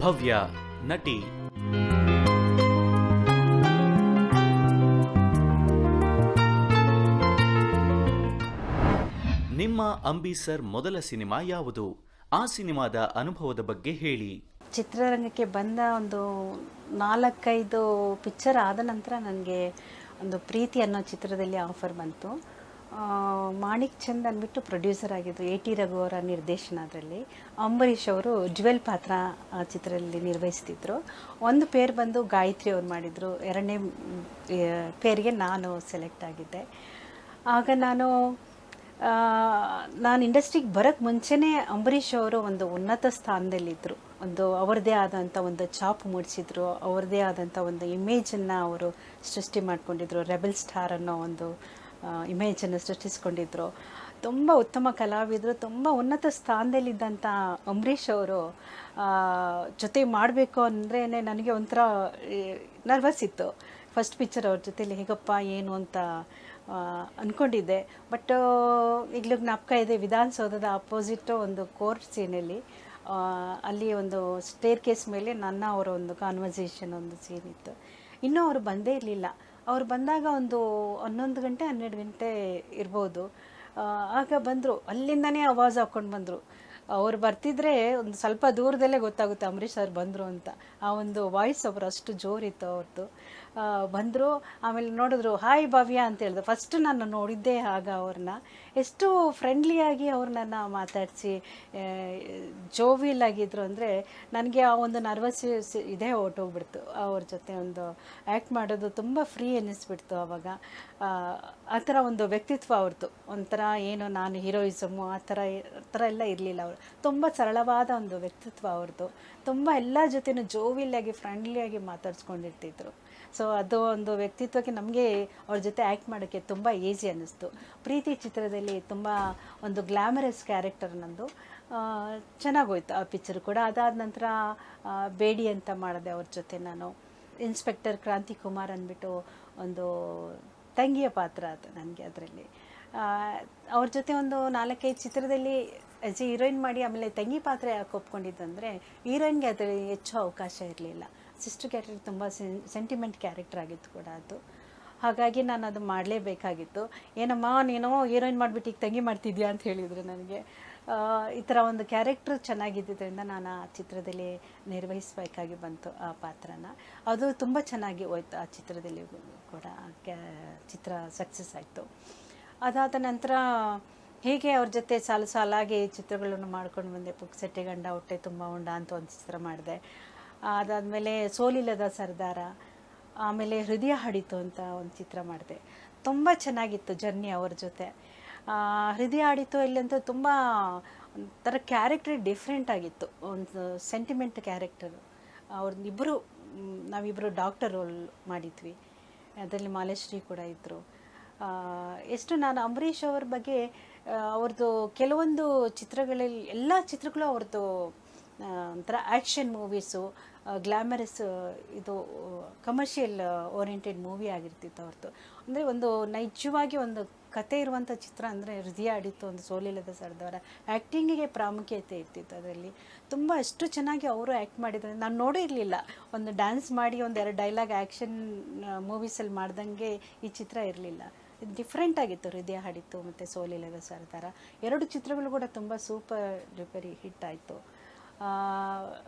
ಭವ್ಯ ನಟಿ. ನಿಮ್ಮ ಅಂಬಿ ಸರ್ ಮೊದಲ ಸಿನಿಮಾ ಯಾವುದು? ಆ ಸಿನಿಮಾದ ಅನುಭವದ ಬಗ್ಗೆ ಹೇಳಿ. ಚಿತ್ರರಂಗಕ್ಕೆ ಬಂದ ಒಂದು 4-5 ಪಿಕ್ಚರ್ ಆದ ನಂತರ ನನಗೆ ಒಂದು ಪ್ರೀತಿ ಅನ್ನೋ ಚಿತ್ರದಲ್ಲಿ ಆಫರ್ ಬಂತು. ಮಾಣಿಕ್ ಚಂದ್ ಅಂದ್ಬಿಟ್ಟು ಪ್ರೊಡ್ಯೂಸರ್ ಆಗಿದ್ದು, ಎ ಟಿ ರಘು ಅವರ ನಿರ್ದೇಶನದಲ್ಲಿ. ಅಂಬರೀಷ್ ಅವರು ಜ್ಯುವೆಲ್ ಪಾತ್ರ ಆ ಚಿತ್ರದಲ್ಲಿ ನಿರ್ವಹಿಸ್ತಿದ್ರು. ಒಂದು ಪೇರ್ ಬಂದು ಗಾಯತ್ರಿ ಅವ್ರು ಮಾಡಿದರು, ಎರಡನೇ ಪೇರಿಗೆ ನಾನು ಸೆಲೆಕ್ಟ್ ಆಗಿದ್ದೆ. ಆಗ ನಾನು ಇಂಡಸ್ಟ್ರಿಗೆ ಬರೋಕ್ಕೆ ಮುಂಚೆನೇ ಅಂಬರೀಷ್ ಅವರು ಒಂದು ಉನ್ನತ ಸ್ಥಾನದಲ್ಲಿದ್ದರು. ಒಂದು ಅವರದೇ ಆದಂಥ ಒಂದು ಛಾಪು ಮೂಡಿಸಿದ್ರು, ಅವರದೇ ಆದಂಥ ಒಂದು ಇಮೇಜನ್ನು ಅವರು ಸೃಷ್ಟಿ ಮಾಡ್ಕೊಂಡಿದ್ರು. ರೆಬೆಲ್ ಸ್ಟಾರ್ ಅನ್ನೋ ಒಂದು ಇಮೇಜನ್ನು ಸೃಷ್ಟಿಸ್ಕೊಂಡಿದ್ರು. ತುಂಬ ಉತ್ತಮ ಕಲಾವಿದರು, ತುಂಬ ಉನ್ನತ ಸ್ಥಾನದಲ್ಲಿದ್ದಂಥ ಅಂಬರೀಷ್ ಅವರು ಜೊತೆ ಮಾಡಬೇಕು ಅಂದ್ರೇ ನನಗೆ ಒಂಥರ ನರ್ವಸ್ ಇತ್ತು. ಫಸ್ಟ್ ಪಿಕ್ಚರ್ ಅವ್ರ ಜೊತೆಲಿ ಹೇಗಪ್ಪ ಏನು ಅಂತ ಅಂದ್ಕೊಂಡಿದ್ದೆ. ಬಟ್ ಈಗಲೂ ಜ್ಞಾಪಕ ಇದೆ, ವಿಧಾನಸೌಧದ ಅಪೋಸಿಟ್ ಒಂದು ಕೋರ್ಟ್ ಸೀನಲ್ಲಿ ಅಲ್ಲಿ ಒಂದು ಸ್ಟೇರ್ ಕೇಸ್ ಮೇಲೆ ನನ್ನ ಅವರ ಒಂದು ಕಾನ್ವರ್ಸೇಷನ್ ಒಂದು ಸೀನ್ ಇತ್ತು. ಇನ್ನೂ ಅವರು ಬಂದೇ ಇರಲಿಲ್ಲ. ಅವ್ರು ಬಂದಾಗ ಒಂದು 11 ಗಂಟೆ 12 ಗಂಟೆ ಇರ್ಬೋದು. ಆಗ ಬಂದರು, ಅಲ್ಲಿಂದನೇ ಆವಾಜ್ ಹಾಕ್ಕೊಂಡು ಬಂದರು. ಅವ್ರು ಬರ್ತಿದ್ರೆ ಒಂದು ಸ್ವಲ್ಪ ದೂರದಲ್ಲೇ ಗೊತ್ತಾಗುತ್ತೆ ಅಂಬರೀಷ್ ಅವ್ರು ಬಂದರು ಅಂತ. ಆ ಒಂದು ವಾಯ್ಸ್ ಅವರು ಅಷ್ಟು ಜೋರಿತ್ತು ಅವ್ರದ್ದು. ಬಂದರು, ಆಮೇಲೆ ನೋಡಿದ್ರು, ಹಾಯ್ ಭವ್ಯ ಅಂತ ಹೇಳಿದ್ರು. ಫಸ್ಟ್ ನಾನು ನೋಡಿದ್ದೆ ಆಗ ಅವ್ರನ್ನ. ಎಷ್ಟು ಫ್ರೆಂಡ್ಲಿಯಾಗಿ ಅವ್ರನ್ನ ಮಾತಾಡಿಸಿ ಜೋವಿಯಲ್ ಆಗಿದ್ರು ಅಂದರೆ ನನಗೆ ಆ ಒಂದು ನರ್ವಸ್ ಇದೇ ಹೊರ್ಟೋಗ್ಬಿಡ್ತು. ಅವ್ರ ಜೊತೆ ಒಂದು ಆ್ಯಕ್ಟ್ ಮಾಡೋದು ತುಂಬ ಫ್ರೀ ಅನ್ನಿಸ್ಬಿಡ್ತು ಆವಾಗ. ಆ ಥರ ಒಂದು ವ್ಯಕ್ತಿತ್ವ ಅವ್ರದ್ದು. ಒಂಥರ ಏನು ನಾನು ಹೀರೋಯಿಸಮು ಆ ಥರ ಎಲ್ಲ ಇರಲಿಲ್ಲ. ಅವರು ತುಂಬ ಸರಳವಾದ ಒಂದು ವ್ಯಕ್ತಿತ್ವ ಅವ್ರದ್ದು. ತುಂಬ ಎಲ್ಲ ಜೊತೆನೂ ಜೋವಿಯಲ್ಲಾಗಿ ಫ್ರೆಂಡ್ಲಿಯಾಗಿ ಮಾತಾಡ್ಸ್ಕೊಂಡಿರ್ತಿದ್ರು. ಸೊ ಅದು ಒಂದು ವ್ಯಕ್ತಿತ್ವಕ್ಕೆ ನಮಗೆ ಅವ್ರ ಜೊತೆ ಆ್ಯಕ್ಟ್ ಮಾಡೋಕ್ಕೆ ತುಂಬ ಈಸಿ ಅನ್ನಿಸ್ತು. ಪ್ರೀತಿ ಚಿತ್ರದಲ್ಲಿ ತುಂಬ ಒಂದು ಗ್ಲ್ಯಾಮರಸ್ ಕ್ಯಾರೆಕ್ಟರ್ ನಂದು. ಚೆನ್ನಾಗೋಯ್ತು ಆ ಪಿಕ್ಚರ್ ಕೂಡ. ಅದಾದ ನಂತರ ಬೇಡಿ ಅಂತ ಮಾಡಿದೆ ಅವ್ರ ಜೊತೆ ನಾನು. ಇನ್ಸ್ಪೆಕ್ಟರ್ ಕ್ರಾಂತಿ ಕುಮಾರ್ ಅಂದ್ಬಿಟ್ಟು ಒಂದು ತಂಗಿಯ ಪಾತ್ರ ಅದು ನನಗೆ. ಅದರಲ್ಲಿ ಅವ್ರ ಜೊತೆ ಒಂದು 4-5 ಚಿತ್ರದಲ್ಲಿ ಆ್ಯಸ್ ಎ ಹೀರೋಯಿನ್ ಮಾಡಿ ಆಮೇಲೆ ತಂಗಿ ಪಾತ್ರ ಯಾಕೆ ಒಪ್ಕೊಂಡಿದ್ದಂದರೆ ಹೀರೋಯಿನ್ಗೆ ಅದರಲ್ಲಿ ಹೆಚ್ಚು ಅವಕಾಶ ಇರಲಿಲ್ಲ. ಸಿಸ್ಟರ್ ಕ್ಯಾರೆಕ್ಟರ್ ತುಂಬ ಸೆಂಟಿಮೆಂಟ್ ಕ್ಯಾರೆಕ್ಟರ್ ಆಗಿತ್ತು ಕೂಡ ಅದು. ಹಾಗಾಗಿ ನಾನು ಅದು ಮಾಡಲೇಬೇಕಾಗಿತ್ತು. ಏನಮ್ಮ ನೀನು ಹೀರೋಯಿನ್ ಮಾಡಿಬಿಟ್ಟು ಈಗ ತಂಗಿ ಮಾಡ್ತಿದ್ಯಾ ಅಂತ ಹೇಳಿದರು ನನಗೆ. ಈ ಥರ ಒಂದು ಕ್ಯಾರೆಕ್ಟ್ರ್ ಚೆನ್ನಾಗಿದ್ದರಿಂದ ನಾನು ಆ ಚಿತ್ರದಲ್ಲಿ ನಿರ್ವಹಿಸಬೇಕಾಗಿ ಬಂತು ಆ ಪಾತ್ರನ. ಅದು ತುಂಬ ಚೆನ್ನಾಗಿ ಹೋಯ್ತು ಆ ಚಿತ್ರದಲ್ಲಿ ಕೂಡ. ಚಿತ್ರ ಸಕ್ಸಸ್ ಆಯಿತು. ಅದಾದ ನಂತರ ಹೀಗೆ ಅವ್ರ ಜೊತೆ ಸಾಲಾಗಿ ಚಿತ್ರಗಳನ್ನು ಮಾಡ್ಕೊಂಡು ಬಂದೆ. ಪುಕ್ಸಟ್ಟೆ ಗಂಡ ಹೊಟ್ಟೆ ತುಂಬ ಉಂಡ ಅಂತ ಒಂದು ಚಿತ್ರ ಮಾಡಿದೆ. ಅದಾದಮೇಲೆ ಸೋಲಿಲ್ಲದ ಸರ್ದಾರ, ಆಮೇಲೆ ಹೃದಯ ಹಾಡಿತು ಅಂತ ಒಂದು ಚಿತ್ರ ಮಾಡಿದೆ. ತುಂಬ ಚೆನ್ನಾಗಿತ್ತು ಜರ್ನಿ ಅವ್ರ ಜೊತೆ. ಹೃದಯ ಹಾಡಿತು ಇಲ್ಲಂತೂ ತುಂಬ ಒಂಥರ ಕ್ಯಾರೆಕ್ಟರ್ ಡಿಫ್ರೆಂಟ್ ಆಗಿತ್ತು. ಒಂದು ಸೆಂಟಿಮೆಂಟ್ ಕ್ಯಾರೆಕ್ಟರು. ಅವ್ರನ್ನಿಬ್ಬರು ನಾವಿಬ್ಬರು ಡಾಕ್ಟರ್ ರೋಲ್ ಮಾಡಿದ್ವಿ. ಅದರಲ್ಲಿ ಮಾಲೇಶ್ರೀ ಕೂಡ ಇದ್ದರು. ಎಷ್ಟು ನಾನು ಅಂಬರೀಷ್ ಅವ್ರ ಬಗ್ಗೆ ಅವ್ರದ್ದು ಕೆಲವೊಂದು ಚಿತ್ರಗಳಲ್ಲಿ ಎಲ್ಲ ಚಿತ್ರಗಳು ಅವ್ರದ್ದು ಒಂಥರ ಆ್ಯಕ್ಷನ್ ಮೂವೀಸು, ಗ್ಲ್ಯಾಮರಸ್, ಇದು ಕಮರ್ಷಿಯಲ್ ಓರಿಯೆಂಟೆಡ್ ಮೂವಿ ಆಗಿರ್ತಿತ್ತು ಅವ್ರದ್ದು. ಅಂದರೆ ಒಂದು ನೈಜವಾಗಿ ಒಂದು ಕತೆ ಇರುವಂಥ ಚಿತ್ರ ಅಂದರೆ ಹೃದಯ ಹಾಡಿತು, ಒಂದು ಸೋಲಿಲ್ಲದ ಸರ್ದಾರ. ಆ್ಯಕ್ಟಿಂಗಿಗೆ ಪ್ರಾಮುಖ್ಯತೆ ಇರ್ತಿತ್ತು ಅದರಲ್ಲಿ. ತುಂಬ ಅಷ್ಟು ಚೆನ್ನಾಗಿ ಅವರು ಆ್ಯಕ್ಟ್ ಮಾಡಿದ್ದಾರೆ. ನಾನು ನೋಡೇ ಇರಲಿಲ್ಲ. ಒಂದು ಡ್ಯಾನ್ಸ್ ಮಾಡಿ ಒಂದೆರಡು ಡೈಲಾಗ್ ಆ್ಯಕ್ಷನ್ ಮೂವೀಸಲ್ಲಿ ಮಾಡ್ದಂಗೆ ಈ ಚಿತ್ರ ಇರಲಿಲ್ಲ. ಇದು ಡಿಫ್ರೆಂಟ್ ಆಗಿತ್ತು ಹೃದಯ ಹಾಡಿತ್ತು ಮತ್ತು ಸೋಲಿಲ್ಲದ ಸರ್ದಾರ. 2 ಚಿತ್ರಗಳು ಕೂಡ ತುಂಬ ಸೂಪರ್ ಡೂಪರ್ ಹಿಟ್ ಆಯಿತು.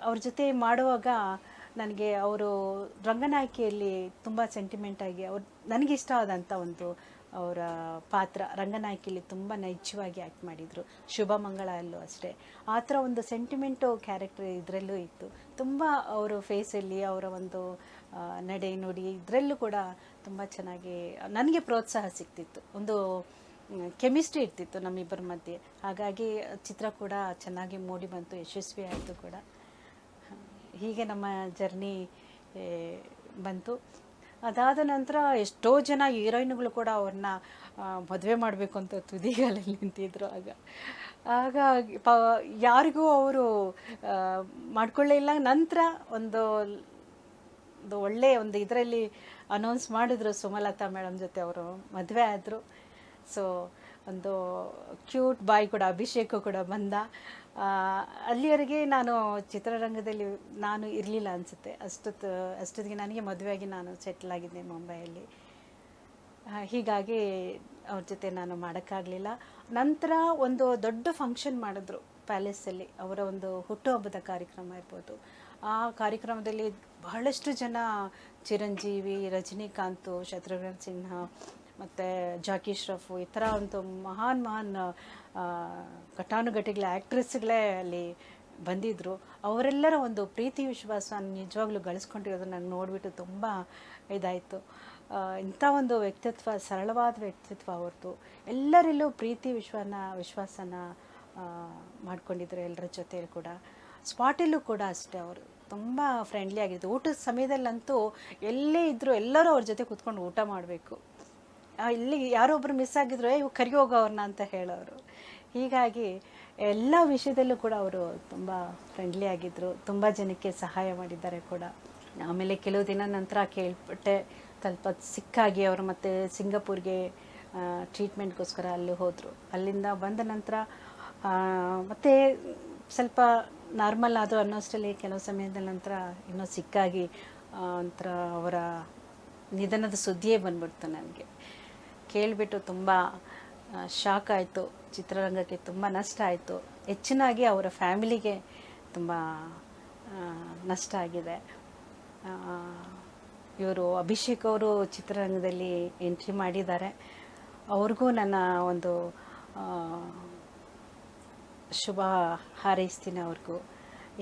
ಅವ್ರ ಜೊತೆ ಮಾಡುವಾಗ ನನಗೆ ಅವರು ರಂಗನಾಯಕಿಯಲ್ಲಿ ತುಂಬ ಸೆಂಟಿಮೆಂಟಾಗಿ ನನಗಿಷ್ಟ ಆದಂಥ ಒಂದು ಅವರ ಪಾತ್ರ ರಂಗನಾಯಕಿಯಲ್ಲಿ ತುಂಬ ನೈಜವಾಗಿ ಆ್ಯಕ್ಟ್ ಮಾಡಿದರು. ಶುಭ ಮಂಗಳಲ್ಲೂ ಅಷ್ಟೇ ಆ ಥರ ಒಂದು ಸೆಂಟಿಮೆಂಟು ಕ್ಯಾರೆಕ್ಟರ್ ಇದರಲ್ಲೂ ಇತ್ತು. ತುಂಬ ಅವರು ಫೇಸಲ್ಲಿ ಅವರ ಒಂದು ನಡೆ ನುಡಿ ಇದರಲ್ಲೂ ಕೂಡ ತುಂಬ ಚೆನ್ನಾಗಿ ನನಗೆ ಪ್ರೋತ್ಸಾಹ ಸಿಗ್ತಿತ್ತು. ಒಂದು ಕೆಮಿಸ್ಟ್ರಿ ಇರ್ತಿತ್ತು ನಮ್ಮಿಬ್ಬರ ಮಧ್ಯೆ. ಹಾಗಾಗಿ ಚಿತ್ರ ಕೂಡ ಚೆನ್ನಾಗಿ ಮೂಡಿ ಬಂತು, ಯಶಸ್ವಿ ಆಯಿತು ಕೂಡ. ಹೀಗೆ ನಮ್ಮ ಜರ್ನಿ ಬಂತು. ಅದಾದ ನಂತರ ಎಷ್ಟೋ ಜನ ಹೀರೋಯಿನ್ಗಳು ಕೂಡ ಅವ್ರನ್ನ ಮದುವೆ ಮಾಡಬೇಕು ಅಂತ ತುದಿಗಾಲಲ್ಲಿ ನಿಂತಿದ್ರು. ಆಗ ಯಾರಿಗೂ ಅವರು ಮಾಡ್ಕೊಳ್ಳೇ ಇಲ್ಲ. ನಂತರ ಒಂದು ಒಳ್ಳೆಯ ಒಂದು ಇದರಲ್ಲಿ ಅನೌನ್ಸ್ ಮಾಡಿದ್ರು, ಸುಮಲತಾ ಮೇಡಮ್ ಜೊತೆ ಅವರು ಮದುವೆ ಆದರು. ಸೊ ಒಂದು ಕ್ಯೂಟ್ ಬಾಯ್ ಕೂಡ ಅಭಿಷೇಕ್ ಕೂಡ ಬಂದ. ಅಲ್ಲಿವರೆಗೆ ನಾನು ಚಿತ್ರರಂಗದಲ್ಲಿ ನಾನು ಇರಲಿಲ್ಲ ಅನಿಸುತ್ತೆ. ಅಷ್ಟೊತ್ತಿಗೆ ನನಗೆ ಮದುವೆಯಾಗಿ ನಾನು ಸೆಟ್ಲ್ ಆಗಿದ್ದೆ ಮುಂಬೈಯಲ್ಲಿ. ಹೀಗಾಗಿ ಅವ್ರ ಜೊತೆ ನಾನು ಮಾಡೋಕ್ಕಾಗಲಿಲ್ಲ. ನಂತರ ಒಂದು ದೊಡ್ಡ ಫಂಕ್ಷನ್ ಮಾಡಿದ್ರು ಪ್ಯಾಲೇಸಲ್ಲಿ, ಅವರ ಒಂದು ಹುಟ್ಟುಹಬ್ಬದ ಕಾರ್ಯಕ್ರಮ ಇರ್ಬೋದು. ಆ ಕಾರ್ಯಕ್ರಮದಲ್ಲಿ ಬಹಳಷ್ಟು ಜನ, ಚಿರಂಜೀವಿ, ರಜನಿಕಾಂತ್, ಶತ್ರುಘ್ನ ಸಿನ್ಹಾ ಮತ್ತು ಜಾಕಿ ಶ್ರಫು, ಈ ಥರ ಒಂದು ಮಹಾನ್ ಘಟಾನುಘಟಿಗಳ ಆ್ಯಕ್ಟ್ರೆಸ್ಗಳೇ ಅಲ್ಲಿ ಬಂದಿದ್ದರು. ಅವರೆಲ್ಲರ ಒಂದು ಪ್ರೀತಿ ವಿಶ್ವಾಸ ನಿಜವಾಗ್ಲೂ ಗಳಿಸ್ಕೊಂಡಿರೋದು ನನಗೆ ನೋಡಿಬಿಟ್ಟು ತುಂಬ ಇದಾಯಿತು. ಇಂಥ ಒಂದು ವ್ಯಕ್ತಿತ್ವ, ಸರಳವಾದ ವ್ಯಕ್ತಿತ್ವ ಅವ್ರದ್ದು. ಎಲ್ಲರಲ್ಲೂ ಪ್ರೀತಿ ವಿಶ್ವಾಸನ ಮಾಡ್ಕೊಂಡಿದ್ರು ಎಲ್ಲರ ಜೊತೆಯಲ್ಲಿ ಕೂಡ. ಸ್ಪಾಟಲ್ಲೂ ಕೂಡ ಅಷ್ಟೇ, ಅವರು ತುಂಬ ಫ್ರೆಂಡ್ಲಿ ಆಗಿದ್ದು. ಊಟದ ಸಮಯದಲ್ಲಂತೂ ಎಲ್ಲೇ ಇದ್ದರೂ ಎಲ್ಲರೂ ಅವ್ರ ಜೊತೆ ಕೂತ್ಕೊಂಡು ಊಟ ಮಾಡಬೇಕು. ಇಲ್ಲಿ ಯಾರೊಬ್ಬರು ಮಿಸ್ ಆಗಿದ್ರು, ಇವು ಕರಿ ಹೋಗೋ ಅವ್ರನ್ನ ಅಂತ ಹೇಳೋರು. ಹೀಗಾಗಿ ಎಲ್ಲ ವಿಷಯದಲ್ಲೂ ಕೂಡ ಅವರು ತುಂಬ ಫ್ರೆಂಡ್ಲಿ ಆಗಿದ್ದರು. ತುಂಬ ಜನಕ್ಕೆ ಸಹಾಯ ಮಾಡಿದ್ದಾರೆ ಕೂಡ. ಆಮೇಲೆ ಕೆಲವು ದಿನ ನಂತರ ಕೇಳ್ಪಟ್ಟೆ, ಸ್ವಲ್ಪ ಸಿಕ್ಕಾಗಿ ಅವರು ಮತ್ತೆ ಸಿಂಗಾಪುರ್ಗೆ ಟ್ರೀಟ್ಮೆಂಟ್ಗೋಸ್ಕರ ಅಲ್ಲಿ ಹೋದರು. ಅಲ್ಲಿಂದ ಬಂದ ನಂತರ ಮತ್ತೆ ಸ್ವಲ್ಪ ನಾರ್ಮಲ್ ಆದರೂ ಅನ್ನೋಷ್ಟರಲ್ಲಿ ಕೆಲವು ಸಮಯದ ನಂತರ ಇನ್ನೂ ಸಿಕ್ಕಾಗಿ ಒಂಥರ ಅವರ ನಿಧನದ ಸುದ್ದಿಯೇ ಬಂದ್ಬಿಡ್ತು ನನಗೆ. ಕೇಳಿಬಿಟ್ಟು ತುಂಬ ಶಾಕ್ ಆಯಿತು. ಚಿತ್ರರಂಗಕ್ಕೆ ತುಂಬ ನಷ್ಟ ಆಯಿತು. ಹೆಚ್ಚಿನಾಗಿ ಅವರ ಫ್ಯಾಮಿಲಿಗೆ ತುಂಬ ನಷ್ಟ ಆಗಿದೆ. ಇವರು ಅಭಿಷೇಕ್ ಅವರು ಚಿತ್ರರಂಗದಲ್ಲಿ ಎಂಟ್ರಿ ಮಾಡಿದ್ದಾರೆ. ಅವ್ರಿಗೂ ನನ್ನ ಒಂದು ಶುಭ ಹಾರೈಸ್ತೀನಿ ಅವ್ರಿಗೂ.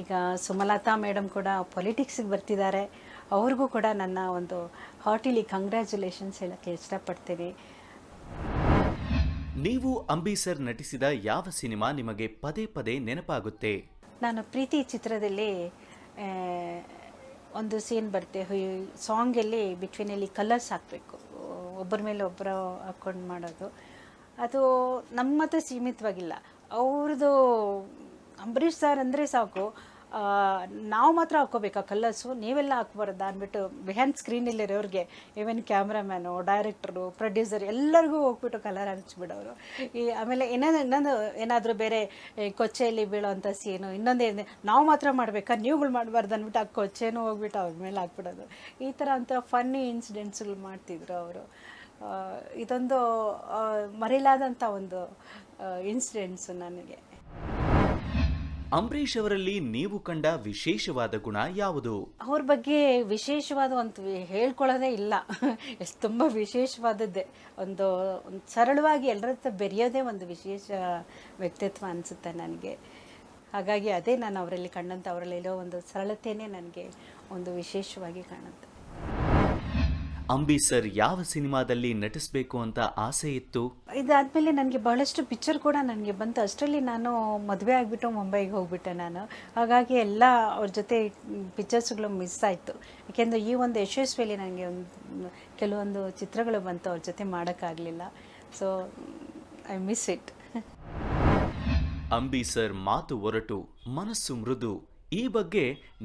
ಈಗ ಸುಮಲತಾ ಮೇಡಮ್ ಕೂಡ ಪೊಲಿಟಿಕ್ಸಿಗೆ ಬರ್ತಿದ್ದಾರೆ. ಅವ್ರಿಗೂ ಕೂಡ ನನ್ನ ಒಂದು ಹಾರ್ಟಿಲಿ ಕಂಗ್ರ್ಯಾಚುಲೇಷನ್ಸ್ ಹೇಳೋಕ್ಕೆ ಇಷ್ಟಪಡ್ತೀನಿ. ನೀವು ಅಂಬಿ ಸರ್ ನಟಿಸಿದ ಯಾವ ಸಿನಿಮಾ ನಿಮಗೆ ಪದೇ ಪದೇ ನೆನಪಾಗುತ್ತೆ? ನಾನು ಪ್ರೀತಿ ಚಿತ್ರದಲ್ಲಿ ಒಂದು ಸೀನ್ ಬರುತ್ತೆ, ಸಾಂಗಲ್ಲಿ ಬಿಟ್ವೀನಲ್ಲಿ ಕಲರ್ಸ್ ಹಾಕಬೇಕು, ಒಬ್ಬರ ಮೇಲೆ ಒಬ್ಬರು ಹಾಕ್ಕೊಂಡು ಮಾಡೋದು. ಅದು ನಮ್ಮ ಮಾತ್ರ ಸೀಮಿತವಾಗಿಲ್ಲ, ಅವ್ರದ್ದು ಅಂಬರೀಷ್ ಸರ್ ಅಂದರೆ ಸಾಕು, ನಾವು ಮಾತ್ರ ಹಾಕ್ಕೋಬೇಕಾ ಕಲರ್ಸು, ನೀವೆಲ್ಲ ಹಾಕ್ಬಾರ್ದ ಅಂದ್ಬಿಟ್ಟು ಬಿಹೈಂಡ್ ಸ್ಕ್ರೀನಲ್ಲಿರೋರಿಗೆ, ಈವನ್ ಕ್ಯಾಮ್ರಾಮ್ಯಾನು, ಡೈರೆಕ್ಟ್ರು, ಪ್ರೊಡ್ಯೂಸರ್ ಎಲ್ಲರಿಗೂ ಹೋಗ್ಬಿಟ್ಟು ಕಲರ್ ಹಂಚ್ಬಿಡೋರು. ಆಮೇಲೆ ಇನ್ನೊಂದು ಏನಾದರೂ ಬೇರೆ ಕೊಚ್ಚೆಯಲ್ಲಿ ಬೀಳೋವಂಥ ಸೀನು, ಇನ್ನೊಂದೇನು ನಾವು ಮಾತ್ರ ಮಾಡಬೇಕಾ, ನೀವುಗಳು ಮಾಡಬಾರ್ದು ಅಂದ್ಬಿಟ್ಟು ಆ ಕೊಚ್ಚೆನೂ ಹೋಗ್ಬಿಟ್ಟು ಅವ್ರ ಮೇಲೆ ಹಾಕ್ಬಿಡೋದು. ಈ ಥರ ಅಂಥ ಫನ್ನಿ ಇನ್ಸಿಡೆಂಟ್ಸ್ಗಳು ಮಾಡ್ತಿದ್ರು ಅವರು. ಇದೊಂದು ಮರೆಯಲಾದಂಥ ಒಂದು ಇನ್ಸಿಡೆಂಟ್ಸು ನನಗೆ. ಅಂಬರೀಷ್ ಅವರಲ್ಲಿ ನೀವು ಕಂಡ ವಿಶೇಷವಾದ ಗುಣ ಯಾವುದು? ಅವ್ರ ಬಗ್ಗೆ ವಿಶೇಷವಾದ ಒಂದು ಹೇಳ್ಕೊಳ್ಳೋದೇ ಇಲ್ಲ. ಎಷ್ಟು ತುಂಬ ವಿಶೇಷವಾದದ್ದೇ. ಒಂದು ಸರಳವಾಗಿ ಎಲ್ಲರ ಹತ್ರ ಬೆರೆಯೋದೇ ಒಂದು ವಿಶೇಷ ವ್ಯಕ್ತಿತ್ವ ಅನಿಸುತ್ತೆ ನನಗೆ. ಹಾಗಾಗಿ ಅದೇ ನಾನು ಅವರಲ್ಲಿ ಕಂಡಂಥ, ಅವರಲ್ಲಿರೋ ಒಂದು ಸರಳತೆಯೇ ನನಗೆ ಒಂದು ವಿಶೇಷವಾಗಿ ಕಾಣುತ್ತೆ. ಅಂಬಿ ಸರ್ ಯಾವ ಸಿನಿಮಾದಲ್ಲಿ ನಟಿಸಬೇಕು ಅಂತ ಆಸೆ ಇತ್ತು? ಇದಾದಮೇಲೆ ನನಗೆ ಬಹಳಷ್ಟು ಪಿಕ್ಚರ್ ಕೂಡ ನನಗೆ ಬಂತು. ಅಷ್ಟರಲ್ಲಿ ನಾನು ಮದುವೆ ಆಗಿಬಿಟ್ಟು ಮುಂಬೈಗೆ ಹೋಗ್ಬಿಟ್ಟೆ ನಾನು. ಹಾಗಾಗಿ ಎಲ್ಲ ಅವ್ರ ಜೊತೆ ಪಿಕ್ಚರ್ಸ್ಗಳು ಮಿಸ್ ಆಯಿತು. ಏಕೆಂದರೆ ಈ ಒಂದು ಯಶಸ್ವಿಯಲ್ಲಿ ನನಗೆ ಒಂದು ಕೆಲವೊಂದು ಚಿತ್ರಗಳು ಬಂತು, ಅವ್ರ ಜೊತೆ ಮಾಡೋಕ್ಕಾಗಲಿಲ್ಲ. So I miss it. Ambi sir ಮಾತು ಒರಟು, ಮನಸ್ಸು ಮೃದು, ಈ ಬಗ್ಗೆ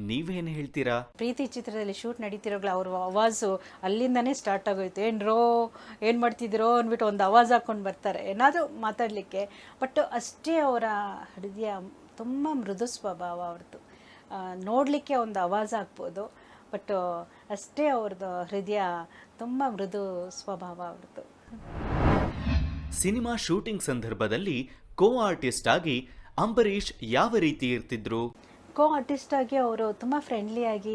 ನೀವೇನು ಹೇಳ್ತೀರಾ? ಪ್ರೀತಿ ಚಿತ್ರದಲ್ಲಿ ಶೂಟ್ ನಡೀತಿರೋಗ್ಲ ಅವ್ರ ಆವಾಜು ಅಲ್ಲಿಂದನೇ ಸ್ಟಾರ್ಟ್ ಆಗೋಯ್ತು. ಏನು ಮಾಡ್ತಿದ್ದೀರೋ ಅಂದ್ಬಿಟ್ಟು ಒಂದು ಆವಾಜ್ ಹಾಕ್ಕೊಂಡು ಬರ್ತಾರೆ ಏನಾದರೂ ಮಾತಾಡಲಿಕ್ಕೆ. ಬಟ್ ಅಷ್ಟೇ ಅವರ ಹೃದಯ ತುಂಬ ಮೃದು ಸ್ವಭಾವ ಅವ್ರದ್ದು. ನೋಡಲಿಕ್ಕೆ ಒಂದು ಆವಾಜ್ ಹಾಕ್ಬೋದು, ಬಟ್ ಅಷ್ಟೇ ಅವ್ರದ್ದು ಹೃದಯ ತುಂಬ ಮೃದು ಸ್ವಭಾವ ಅವ್ರದ್ದು. ಸಿನಿಮಾ ಶೂಟಿಂಗ್ ಸಂದರ್ಭದಲ್ಲಿ ಕೋ ಆರ್ಟಿಸ್ಟ್ ಆಗಿ ಅಂಬರೀಷ್ ಯಾವ ರೀತಿ ಇರ್ತಿದ್ರು? ಕೋ ಆರ್ಟಿಸ್ಟ್ ಆಗಿ ಅವರು ತುಂಬ ಫ್ರೆಂಡ್ಲಿಯಾಗಿ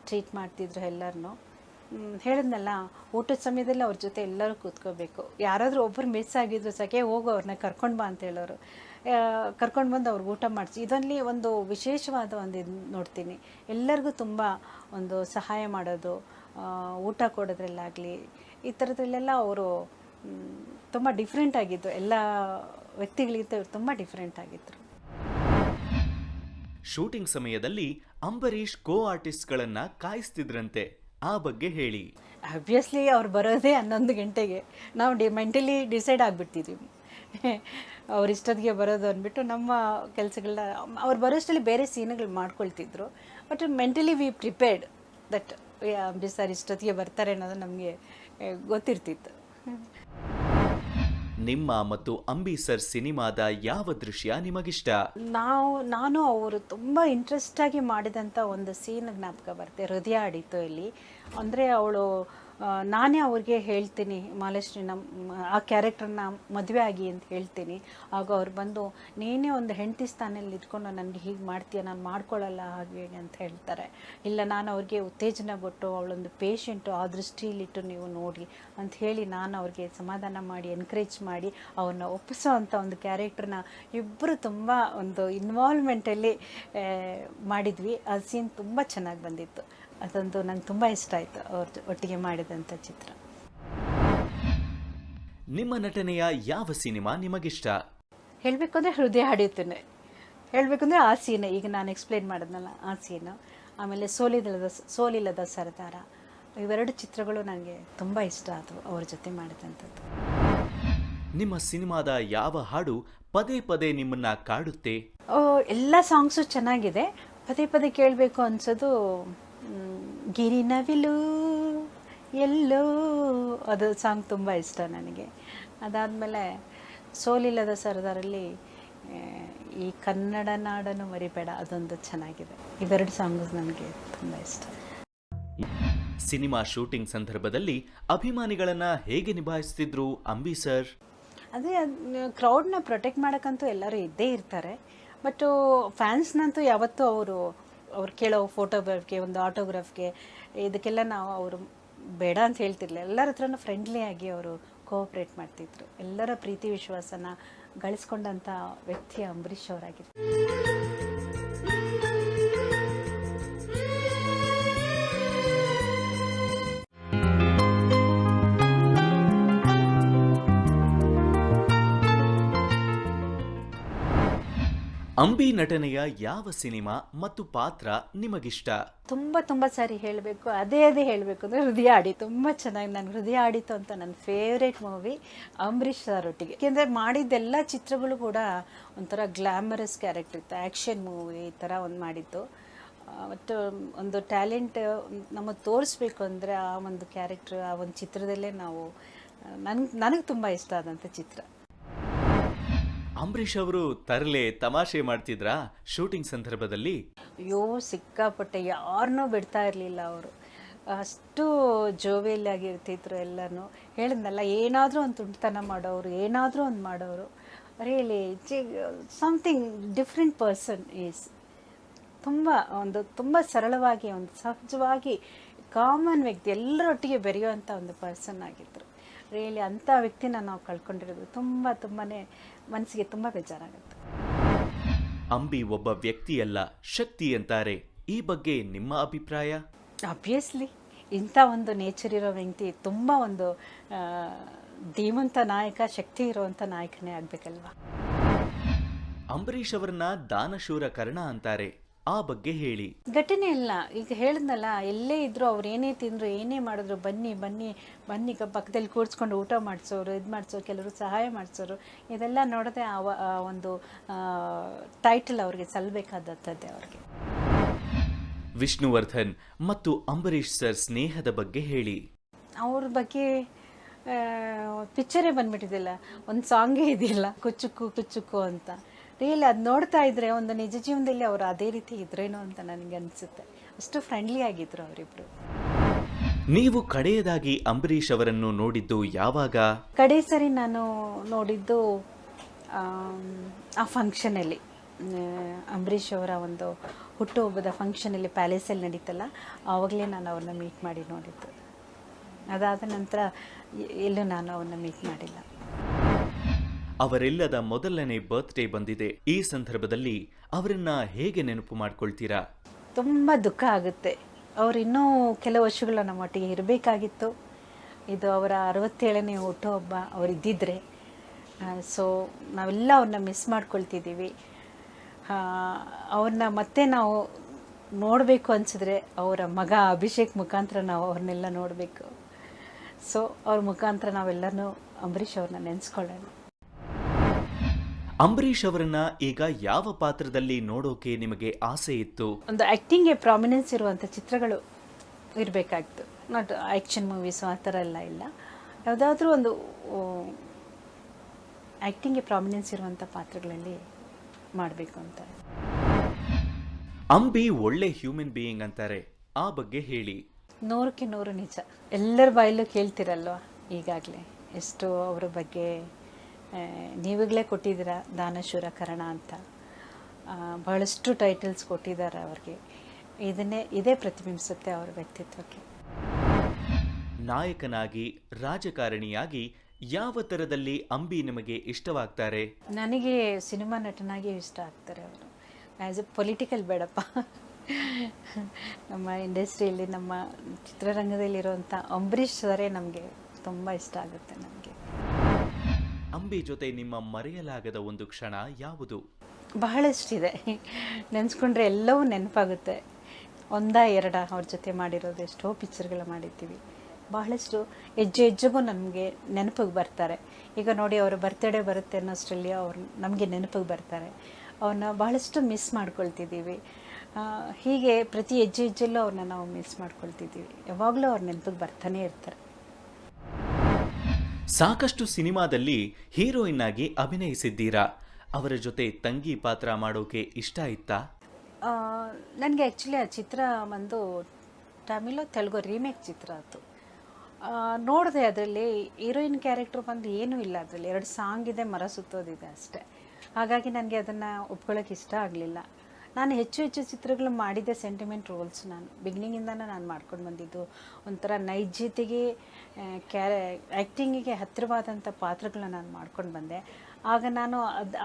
ಟ್ರೀಟ್ ಮಾಡ್ತಿದ್ರು ಎಲ್ಲರನ್ನೂ. ಹೇಳಿದ್ನಲ್ಲ, ಊಟದ ಸಮಯದಲ್ಲಿ ಅವ್ರ ಜೊತೆ ಎಲ್ಲರೂ ಕೂತ್ಕೋಬೇಕು. ಯಾರಾದರೂ ಒಬ್ಬರು ಮಿಸ್ ಆಗಿದ್ರು ಸಾಕೆ, ಹೋಗು ಅವ್ರನ್ನ ಕರ್ಕೊಂಡು ಬಾ ಅಂತ ಹೇಳೋರು. ಕರ್ಕೊಂಡು ಬಂದು ಅವ್ರಿಗೆ ಊಟ ಮಾಡಿಸಿ. ಇದರಲ್ಲಿ ಒಂದು ವಿಶೇಷವಾದ ಒಂದು ಇದು ನೋಡ್ತೀನಿ. ಎಲ್ಲರಿಗೂ ತುಂಬ ಒಂದು ಸಹಾಯ ಮಾಡೋದು, ಊಟ ಕೊಡೋದ್ರಲ್ಲಾಗಲಿ, ಈ ಥರದ್ರಲ್ಲೆಲ್ಲ ಅವರು ತುಂಬ ಡಿಫ್ರೆಂಟ್ ಆಗಿದ್ದು. ಎಲ್ಲ ವ್ಯಕ್ತಿಗಳಿಗಿಂತ ಇವರು ತುಂಬ ಡಿಫ್ರೆಂಟ್ ಆಗಿದ್ದರು. ಶೂಟಿಂಗ್ ಸಮಯದಲ್ಲಿ ಅಂಬರೀಷ್ ಕೋ ಆರ್ಟಿಸ್ಟ್ಗಳನ್ನ ಕಾಯಿಸ್ತಿದ್ರಂತೆ, ಆ ಬಗ್ಗೆ ಹೇಳಿ. ಆಬ್ವಿಯಸ್ಲಿ ಅವ್ರು ಬರೋದೇ 11 ಗಂಟೆಗೆ. ನಾವು ಮೆಂಟಲಿ ಡಿಸೈಡ್ ಆಗಿಬಿಡ್ತಿದ್ವಿ ಅವ್ರು ಇಷ್ಟೊತ್ತಿಗೆ ಬರೋದು ಅಂದ್ಬಿಟ್ಟು. ನಮ್ಮ ಕೆಲಸಗಳನ್ನ ಅವ್ರು ಬರೋಷ್ಟರಲ್ಲಿ ಬೇರೆ ಸೀನ್ಗಳು ಮಾಡ್ಕೊಳ್ತಿದ್ರು. But mentally we prepared that Ambareesh sir ಇಷ್ಟೊತ್ತಿಗೆ ಬರ್ತಾರೆ ಅನ್ನೋದು ನಮಗೆ ಗೊತ್ತಿರ್ತಿತ್ತು. ನಿಮ್ಮ ಮತ್ತು ಅಂಬಿ ಸರ್ ಸಿನಿಮಾದ ಯಾವ ದೃಶ್ಯ ನಿಮಗಿಷ್ಟ? ನಾನು ಅವರು ತುಂಬ ಇಂಟ್ರೆಸ್ಟಾಗಿ ಮಾಡಿದಂಥ ಒಂದು ಸೀನ್ ಜ್ಞಾಪಕ ಬರುತ್ತೆ. ಹೃದಯ ಆಡಿತು ಇಲ್ಲಿ. ಅಂದರೆ ಅವಳು ನಾನೇ ಅವ್ರಿಗೆ ಹೇಳ್ತೀನಿ, ಮಾಲಾಶ್ರೀನ ಆ ಕ್ಯಾರೆಕ್ಟರ್ನ ಮದುವೆ ಆಗಿ ಅಂತ ಹೇಳ್ತೀನಿ. ಆಗ ಅವ್ರು ಬಂದು, ನೀನೇ ಒಂದು ಹೆಂಡತಿ ಸ್ಥಾನದಲ್ಲಿ ಇಟ್ಕೊಂಡು ನನಗೆ ಹೀಗೆ ಮಾಡ್ತೀಯ, ನಾನು ಮಾಡ್ಕೊಳ್ಳಲ್ಲ ಹಾಗೆ ಹೀಗೆ ಅಂತ ಹೇಳ್ತಾರೆ. ಇಲ್ಲ, ನಾನು ಅವ್ರಿಗೆ ಉತ್ತೇಜನ ಕೊಟ್ಟು ಅವಳೊಂದು ಪೇಷಂಟು, ಆ ದೃಷ್ಟಿಯಲ್ಲಿಟ್ಟು ನೀವು ನೋಡಿ ಅಂತ ಹೇಳಿ ನಾನು ಅವ್ರಿಗೆ ಸಮಾಧಾನ ಮಾಡಿ ಎನ್ಕರೇಜ್ ಮಾಡಿ ಅವ್ರನ್ನ ಒಪ್ಪಿಸೋ ಅಂಥ ಒಂದು ಕ್ಯಾರೆಕ್ಟರ್ನ ಇಬ್ಬರು ತುಂಬ ಒಂದು ಇನ್ವಾಲ್ವ್ಮೆಂಟಲ್ಲಿ ಮಾಡಿದ್ವಿ. ಆ ಸೀನ್ ತುಂಬ ಚೆನ್ನಾಗಿ ಬಂದಿತ್ತು. ಅದೊಂದು ನಂಗೆ ತುಂಬ ಇಷ್ಟ ಆಯಿತು ಅವ್ರ ಒಟ್ಟಿಗೆ ಮಾಡಿದಂಥ ಚಿತ್ರ. ನಿಮ್ಮ ನಟನೆಯ ಯಾವ ಸಿನಿಮಾ ನಿಮಗಿಷ್ಟ? ಹೇಳಬೇಕು ಅಂದರೆ ಹೃದಯ ಹಾಡಿತೇನೆ. ಹೇಳಬೇಕಂದ್ರೆ ಆ ಸೀನೆ ಈಗ ನಾನು ಎಕ್ಸ್ಪ್ಲೇನ್ ಮಾಡಿದ್ನಲ್ಲ ಆ ಸೀನು. ಆಮೇಲೆ ಸೋಲಿಲ್ಲದ ಸರದಾರ, ಇವೆರಡು ಚಿತ್ರಗಳು ನನಗೆ ತುಂಬ ಇಷ್ಟ ಆದವು ಅವ್ರ ಜೊತೆ ಮಾಡಿದಂಥದ್ದು. ನಿಮ್ಮ ಸಿನಿಮಾದ ಯಾವ ಹಾಡು ಪದೇ ಪದೇ ನಿಮ್ಮನ್ನ ಕಾಡುತ್ತೆ? ಎಲ್ಲ ಸಾಂಗ್ಸು ಚೆನ್ನಾಗಿದೆ. ಪದೇ ಪದೇ ಕೇಳಬೇಕು ಅನ್ಸೋದು ಗಿರಿನವಿಲು ಎಲ್ಲೋ, ಅದು ಸಾಂಗ್ ತುಂಬ ಇಷ್ಟ ನನಗೆ. ಅದಾದಮೇಲೆ ಸೋಲಿಲ್ಲದ ಸರದಾರಲ್ಲಿ ಈ ಕನ್ನಡ ನಾಡನ್ನು ಮರಿಬೇಡ, ಅದೊಂದು ಚೆನ್ನಾಗಿದೆ. ಇವೆರಡು ಸಾಂಗ್ಸ್ ನನಗೆ ತುಂಬ ಇಷ್ಟ. ಸಿನಿಮಾ ಶೂಟಿಂಗ್ ಸಂದರ್ಭದಲ್ಲಿ ಅಭಿಮಾನಿಗಳನ್ನ ಹೇಗೆ ನಿಭಾಯಿಸ್ತಿದ್ರು ಅಂಬಿ ಸರ್? ಅದೇ ಕ್ರೌಡ್ನ ಪ್ರೊಟೆಕ್ಟ್ ಮಾಡೋಕ್ಕಂತೂ ಎಲ್ಲರೂ ಇದ್ದೇ ಇರ್ತಾರೆ. ಬಟ್ ಫ್ಯಾನ್ಸ್ನಂತೂ ಯಾವತ್ತೂ ಅವ್ರು ಕೇಳೋ ಫೋಟೋಗ್ರಾಫ್ಗೆ, ಒಂದು ಆಟೋಗ್ರಾಫ್ಗೆ, ಇದಕ್ಕೆಲ್ಲ ಅವರು ಬೇಡ ಅಂತ ಹೇಳ್ತಿರ್ಲಿಲ್ಲ. ಎಲ್ಲರ ಹತ್ರನೂ ಫ್ರೆಂಡ್ಲಿಯಾಗಿ ಅವರು ಕೋಆಪ್ರೇಟ್ ಮಾಡ್ತಿದ್ರು. ಎಲ್ಲರ ಪ್ರೀತಿ ವಿಶ್ವಾಸನ ಗಳಿಸ್ಕೊಂಡಂಥ ವ್ಯಕ್ತಿ ಅಂಬರೀಷ್ ಅವರಾಗಿತ್ತು. ಅಂಬಿ ನಟನೆಯ ಯಾವ ಸಿನಿಮಾ ಮತ್ತು ಪಾತ್ರ ನಿಮಗಿಷ್ಟ? ತುಂಬ ಸಾರಿ ಹೇಳಬೇಕು, ಅದೇ ಹೇಳಬೇಕು ಅಂದರೆ ಹೃದಯ ಆಡಿ. ತುಂಬ ಚೆನ್ನಾಗಿ, ನಾನು ಹೃದಯ ಆಡಿತು ಅಂತ ನನ್ನ ಫೇವ್ರೇಟ್ ಮೂವಿ ಅಂಬರೀಷ್ ಸರ್ ಒಟ್ಟಿಗೆ. ಏಕೆಂದರೆ ಮಾಡಿದ್ದೆಲ್ಲ ಚಿತ್ರಗಳು ಕೂಡ ಒಂಥರ ಗ್ಲಾಮರಸ್ ಕ್ಯಾರೆಕ್ಟರ್ ಇತ್ತು, ಆ್ಯಕ್ಷನ್ ಮೂವಿ ಈ ಥರ ಒಂದು ಮಾಡಿದ್ದು. ಮತ್ತು ಒಂದು ಟ್ಯಾಲೆಂಟ್ ನಮಗೆ ತೋರಿಸ್ಬೇಕು ಅಂದರೆ ಆ ಒಂದು ಕ್ಯಾರೆಕ್ಟ್ರ್, ಆ ಒಂದು ಚಿತ್ರದಲ್ಲೇ ನನಗೆ ತುಂಬ ಇಷ್ಟ ಆದಂಥ ಚಿತ್ರ. ಅಂಬರೀಷ್ ಅವರು ತರಲೆ ತಮಾಷೆ ಮಾಡ್ತಿದ್ರಾ ಶೂಟಿಂಗ್ ಸಂದರ್ಭದಲ್ಲಿ? ಅಯ್ಯೋ, ಸಿಕ್ಕಾಪಟ್ಟೆ, ಯಾರನ್ನೂ ಬಿಡ್ತಾ ಇರಲಿಲ್ಲ ಅವರು. ಅಷ್ಟು ಜೋವಿಯಲ್ಲಾಗಿ ಇರ್ತಿದ್ರು ಎಲ್ಲನೂ. ಹೇಳಿದ್ನಲ್ಲ, ಏನಾದರೂ ಒಂದು ತುಂಟತನ ಮಾಡೋರು, ಏನಾದರೂ ಒಂದು ಮಾಡೋರು. Really something different person is. ತುಂಬ ಸರಳವಾಗಿ, ಒಂದು ಸಹಜವಾಗಿ ಕಾಮನ್ ವ್ಯಕ್ತಿ, ಎಲ್ಲರೊಟ್ಟಿಗೆ ಬೆರೆಯುವಂಥ ಒಂದು ಪರ್ಸನ್ ಆಗಿದ್ದರು. ರಿಯಲಿ ಅಂಥ ವ್ಯಕ್ತಿನ ನಾವು ಕಳ್ಕೊಂಡಿರೋದು ತುಂಬಾ ಮನಸ್ಸಿಗೆ ತುಂಬ ಬೇಜಾರಾಗುತ್ತೆ. ಅಂಬಿ ಒಬ್ಬ ವ್ಯಕ್ತಿಯಲ್ಲ, ಶಕ್ತಿ ಅಂತಾರೆ. ಈ ಬಗ್ಗೆ ನಿಮ್ಮ ಅಭಿಪ್ರಾಯ? ಆಬ್ವಿಯಸ್ಲಿ ಇಂಥ ಒಂದು ನೇಚರ್ ಇರೋ ವ್ಯಕ್ತಿ ತುಂಬ ಒಂದು ಧೀಮಂತ ನಾಯಕ, ಶಕ್ತಿ ಇರುವಂಥ ನಾಯಕನೇ ಆಗಬೇಕಲ್ವಾ. ಅಂಬರೀಷ್ ಅವರನ್ನ ದಾನಶೂರ ಕರ್ಣ ಅಂತಾರೆ, ಆ ಬಗ್ಗೆ ಹೇಳಿ. ಘಟನೆ ಇಲ್ಲ, ಈಗ ಹೇಳಿದ್ನಲ್ಲ, ಎಲ್ಲೇ ಇದ್ರು ಅವ್ರು ಏನೇ ತಿಂದ್ರು, ಏನೇ ಮಾಡಿದ್ರು, ಬನ್ನಿ ಪಕ್ಕದಲ್ಲಿ ಕೂರಿಸ್ಕೊಂಡು ಊಟ ಮಾಡಿಸೋರು, ಇದು ಮಾಡಿಸೋರು, ಕೆಲವರು ಸಹಾಯ ಮಾಡಿಸೋರು. ಇದೆಲ್ಲ ನೋಡದೆ ಆ ಒಂದು ಟೈಟಲ್ ಅವ್ರಿಗೆ ಸಲ್ಲಬೇಕಾದದ್ದೇ ಅವ್ರಿಗೆ. ವಿಷ್ಣುವರ್ಧನ್ ಮತ್ತು ಅಂಬರೀಷ್ ಸರ್ ಸ್ನೇಹದ ಬಗ್ಗೆ ಹೇಳಿ. ಅವ್ರ ಬಗ್ಗೆ ಪಿಕ್ಚರೇ ಬಂದ್ಬಿಟ್ಟಿದ್ದಿಲ್ಲ, ಒಂದು ಸಾಂಗೇ ಇದೆಯಲ್ಲ, ಕುಚ್ಚುಕ್ಕು ಕುಚ್ಚುಕ್ಕು ಅಂತ. ರಿಯಲಿ ಅದು ನೋಡ್ತಾ ಇದ್ರೆ ಒಂದು ನಿಜ ಜೀವನದಲ್ಲಿ ಅವರು ಅದೇ ರೀತಿ ಇದ್ರೇನೋ ಅಂತ ನನಗೆ ಅನಿಸುತ್ತೆ. ಅಷ್ಟು ಫ್ರೆಂಡ್ಲಿ ಆಗಿದ್ರು ಅವರಿಬ್ರು. ನೀವು ಕಡೆಯದಾಗಿ ಅಂಬರೀಷ್ ಅವರನ್ನು ನೋಡಿದ್ದು ಯಾವಾಗ? ಕಡೆ ಸರಿ ನಾನು ನೋಡಿದ್ದು ಆ ಫಂಕ್ಷನಲ್ಲಿ, ಅಂಬರೀಷ್ ಅವರ ಒಂದು ಹುಟ್ಟುಹಬ್ಬದ ಫಂಕ್ಷನಲ್ಲಿ ಪ್ಯಾಲೇಸಲ್ಲಿ ನಡೀತಲ್ಲ, ಆವಾಗಲೇ ನಾನು ಅವ್ರನ್ನ ಮೀಟ್ ಮಾಡಿ ನೋಡಿದ್ದು. ಅದಾದ ನಂತರ ಎಲ್ಲೂ ನಾನು ಅವ್ರನ್ನ ಮೀಟ್ ಮಾಡಿಲ್ಲ. ಅವರೆಲ್ಲದ ಮೊದಲನೇ ಬರ್ತ್ಡೇ ಬಂದಿದೆ. ಈ ಸಂದರ್ಭದಲ್ಲಿ ಅವರನ್ನ ಹೇಗೆ ನೆನಪು ಮಾಡ್ಕೊಳ್ತೀರಾ? ತುಂಬ ದುಃಖ ಆಗುತ್ತೆ. ಅವರು ಇನ್ನೂ ಕೆಲವು ವರ್ಷಗಳು ನಮ್ಮ ಒಟ್ಟಿಗೆ ಇರಬೇಕಾಗಿತ್ತು. ಇದು ಅವರ 67ನೇ ಹುಟ್ಟುಹಬ್ಬ ಅವರಿದ್ದಿದ್ರೆ. ಸೊ ನಾವೆಲ್ಲ ಅವ್ರನ್ನ ಮಿಸ್ ಮಾಡ್ಕೊಳ್ತಿದ್ದೀವಿ. ಅವ್ರನ್ನ ಮತ್ತೆ ನಾವು ನೋಡಬೇಕು ಅನಿಸಿದ್ರೆ ಅವರ ಮಗ ಅಭಿಷೇಕ್ ಮುಖಾಂತರ ನಾವು ಅವ್ರನ್ನೆಲ್ಲ ನೋಡಬೇಕು. ಸೊ ಅವ್ರ ಮುಖಾಂತರ ನಾವೆಲ್ಲನೂ ಅಂಬರೀಷ್ ಅವ್ರನ್ನ ನೆನೆಸ್ಕೊಳ್ಳೋಣ. ಅಂಬರೀಷ್ ಅವರನ್ನ ಈಗ ಯಾವ ಪಾತ್ರದಲ್ಲಿ ನೋಡೋಕೆ ನಿಮಗೆ ಆಸೆ ಇತ್ತು? ಒಂದು ಆ್ಯಕ್ಟಿಂಗ್ಗೆ ಪ್ರಾಮಿನೆನ್ಸ್ ಇರುವಂಥ ಚಿತ್ರಗಳು ಇರಬೇಕಾಗಿತ್ತು. ನಾಟ್ ಆ್ಯಕ್ಷನ್ ಮೂವೀಸು ಆ ಥರ ಎಲ್ಲ ಇಲ್ಲ. ಯಾವುದಾದ್ರೂ ಒಂದು ಆ್ಯಕ್ಟಿಂಗ್ಗೆ ಪ್ರಾಮಿನೆನ್ಸ್ ಇರುವಂಥ ಪಾತ್ರಗಳಲ್ಲಿ ಮಾಡಬೇಕು ಅಂತ. ಅಂಬಿ ಒಳ್ಳೆ ಹ್ಯೂಮನ್ ಬೀಯಿಂಗ್ ಅಂತಾರೆ, ಆ ಬಗ್ಗೆ ಹೇಳಿ. 100ಕ್ಕೆ 100 ನಿಜ. ಎಲ್ಲರ ಬಾಯಲ್ಲೂ ಕೇಳ್ತಿರಲ್ವ ಈಗಾಗಲೇ ಎಷ್ಟು ಅವರ ಬಗ್ಗೆ ನೀವುಗಳೇ ಕೊಟ್ಟಿದ್ದೀರಾ, ದಾನಶೂರ ಕರ್ಣ ಅಂತ ಬಹಳಷ್ಟು ಟೈಟಲ್ಸ್ ಕೊಟ್ಟಿದ್ದಾರೆ ಅವ್ರಿಗೆ. ಇದೇ ಪ್ರತಿಬಿಂಬಿಸುತ್ತೆ ಅವರ ವ್ಯಕ್ತಿತ್ವಕ್ಕೆ. ನಾಯಕನಾಗಿ ರಾಜಕಾರಣಿಯಾಗಿ ಯಾವ ಥರದಲ್ಲಿ ಅಂಬಿ ನಿಮಗೆ ಇಷ್ಟವಾಗ್ತಾರೆ? ನನಗೆ ಸಿನಿಮಾ ನಟನಾಗಿ ಇಷ್ಟ ಆಗ್ತಾರೆ ಅವರು. ಆ್ಯಸ್ ಎ ಪೊಲಿಟಿಕಲ್ ಬೇಡಪ್ಪ, ನಮ್ಮ ಇಂಡಸ್ಟ್ರಿಯಲ್ಲಿ ನಮ್ಮ ಚಿತ್ರರಂಗದಲ್ಲಿರುವಂಥ ಅಂಬರೀಷ್ ಸರೇ ನಮಗೆ ತುಂಬ ಇಷ್ಟ ಆಗುತ್ತೆ. ನನಗೆ ಅಂಬಿ ಜೊತೆ ನಿಮ್ಮ ಮರೆಯಲಾಗದ ಒಂದು ಕ್ಷಣ ಯಾವುದು? ಬಹಳಷ್ಟಿದೆ, ನೆನೆಸ್ಕೊಂಡ್ರೆ ಎಲ್ಲವೂ ನೆನಪಾಗುತ್ತೆ. ಒಂದ ಎರಡ ಅವ್ರ ಜೊತೆ ಮಾಡಿರೋದು ಎಷ್ಟೋ ಪಿಕ್ಚರ್ಗಳು ಮಾಡಿರ್ತೀವಿ. ಬಹಳಷ್ಟು ಹೆಜ್ಜೆ ಹೆಜ್ಜೆಗೂ ನಮಗೆ ನೆನಪಿಗೆ ಬರ್ತಾರೆ. ಈಗ ನೋಡಿ, ಅವರ ಬರ್ತ್ಡೇ ಬರುತ್ತೆ ಅನ್ನೋಷ್ಟರಲ್ಲಿ ಅವ್ರು ನಮಗೆ ನೆನಪಿಗೆ ಬರ್ತಾರೆ. ಅವ್ರನ್ನ ಬಹಳಷ್ಟು ಮಿಸ್ ಮಾಡ್ಕೊಳ್ತಿದ್ದೀವಿ. ಹೀಗೆ ಪ್ರತಿ ಹೆಜ್ಜೆ ಹೆಜ್ಜೆಲ್ಲೂ ಅವ್ರನ್ನ ನಾವು ಮಿಸ್ ಮಾಡ್ಕೊಳ್ತಿದ್ದೀವಿ. ಯಾವಾಗಲೂ ಅವ್ರ ನೆನಪಿಗೆ ಬರ್ತಾನೆ ಇರ್ತಾರೆ. ಸಾಕಷ್ಟು ಸಿನಿಮಾದಲ್ಲಿ ಹೀರೋಯಿನ್ ಆಗಿ ಅಭಿನಯಿಸಿದ್ದೀರಾ. ಅವರ ಜೊತೆ ತಂಗಿ ಪಾತ್ರ ಮಾಡೋಕೆ ಇಷ್ಟ ಇತ್ತಾ? ನನಗೆ ಆ್ಯಕ್ಚುಲಿ ಆ ಚಿತ್ರ ಒಂದು ತಮಿಳು ತೆಲುಗು ರೀಮೇಕ್ ಚಿತ್ರ ಅದು. ನೋಡಿದೆ, ಅದರಲ್ಲಿ ಹೀರೋಯಿನ್ ಕ್ಯಾರೆಕ್ಟರ್ ಬಂದು ಏನೂ ಇಲ್ಲ. ಅದರಲ್ಲಿ 2 ಸಾಂಗ್ ಇದೆ, ಮರ ಸುತ್ತೋದಿದೆ ಅಷ್ಟೇ. ಹಾಗಾಗಿ ನನಗೆ ಅದನ್ನು ಒಪ್ಕೊಳ್ಳೋಕೆ ಇಷ್ಟ ಆಗಲಿಲ್ಲ. ನಾನು ಹೆಚ್ಚು ಚಿತ್ರಗಳು ಮಾಡಿದ್ದೆ ಸೆಂಟಿಮೆಂಟ್ ರೋಲ್ಸ್. ನಾನು ಬಿಗಿನಿಂಗಿಂದನೇ ನಾನು ಮಾಡ್ಕೊಂಡು ಬಂದಿದ್ದು ಒಂಥರ ನೈಜತೆಗೆ ಆ್ಯಕ್ಟಿಂಗಿಗೆ ಹತ್ತಿರವಾದಂಥ ಪಾತ್ರಗಳನ್ನ ನಾನು ಮಾಡ್ಕೊಂಡು ಬಂದೆ. ಆಗ ನಾನು